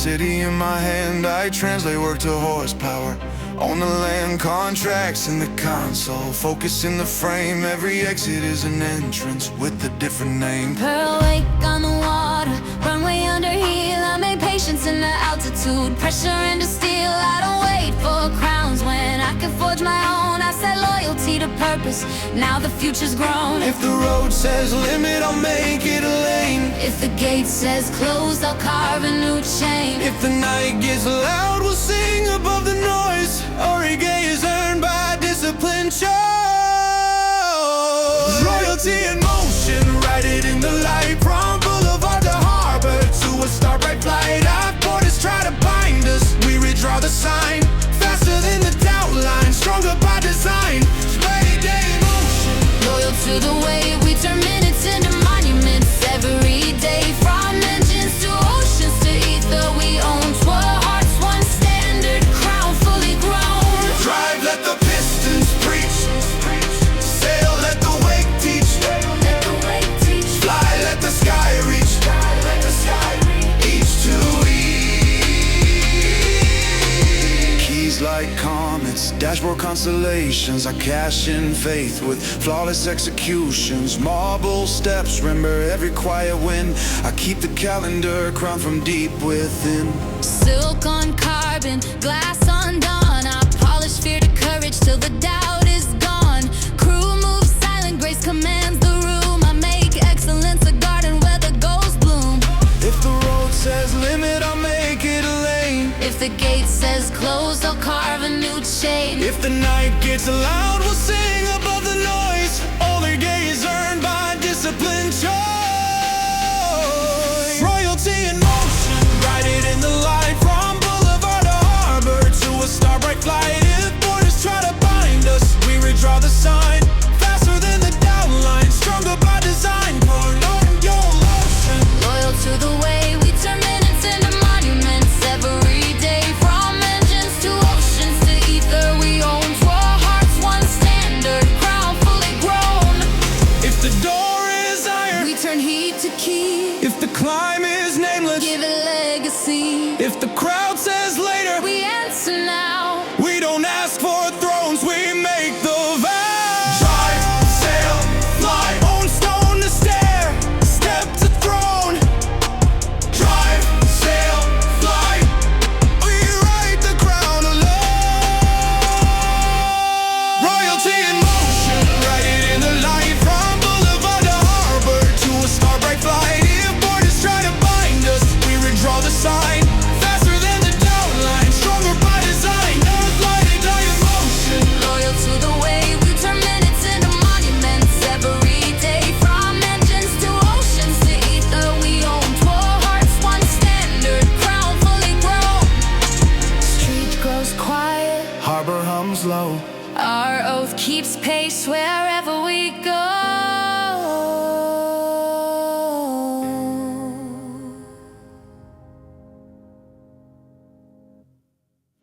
city in my hand, I translate work to horsepower. On the land, contracts in the console, focus in the frame. Every exit is an entrance with a different name. Pearl wake on the water, runway under heel. I made patience in the altitude, pressure into steel. I don't wait for crowns when I can forge my own. I set loyalty to purpose, now the future's grown. If the road says limit, I'll make it a lane. If the gate says closed, I'll carve a new chain. If the night gets loud, we'll sing above the noise. Origay is earned by discipline choice. Royalty in motion, ride it in the light. From boulevard to harbor, to a starbright flight. Our borders try to bind us, we redraw the sign. Faster than the doubt line, stronger by design. Steady day in motion, Loyal to the way we turn minutes into monuments. Every day, from engines to oceans to ether, we own 12 hearts, one standard, crown fully grown. drive, let the pistons preach. Sail, let the wake teach. Fly, let the sky reach. Each to each. Keys like comets, dashboard constellations. I cash in faith with flawless executions. Marble steps, remember every quiet win. I keep the calendar crowned from deep within. Silk on carbon, glass on dawn. I polish fear to courage till the doubt is gone. Crew moves silent, grace commands the room. I make excellence a garden where the ghosts bloom. If the road says limit, I'll make it a lane. If the gate says closed, I'll carve a new chain. If the night gets loud, we'll sing above the noise. Origay is earned by discipline choice. Royalty in motion, ride it in the light. From boulevard to harbor, to a starbright flight. If borders try to bind us, we redraw the sign. Faster than the doubt line, stronger by design. Pouring on your motion. Loyal to the way we turn minutes into monuments. Every day, from engines to oceans to ether, we own 12 hearts, one standard, crown fully grown. If the door is iron, We turn heat to key, if the climb is nameless, give it legacy. if the crowd says later, We answer now. we don't ask for thrones, we make the vow. Drive, sail, fly, on stone to stair, step to throne. Drive, sail, fly, we write the crown alone. Royalty in motion, ride it in the light. From boulevard to harbor, to a starbright flight. If borders try to bind us, we redraw the sign. Faster than the doubt line, stronger by design. Earth lighted, I in motion. Loyal to the way we turn minutes into monuments. Every day, from engines to oceans to ether, we own 12 hearts, one standard, crown fully grown. Street grows quiet, Harbor hums low. our oath keeps pace wherever we go.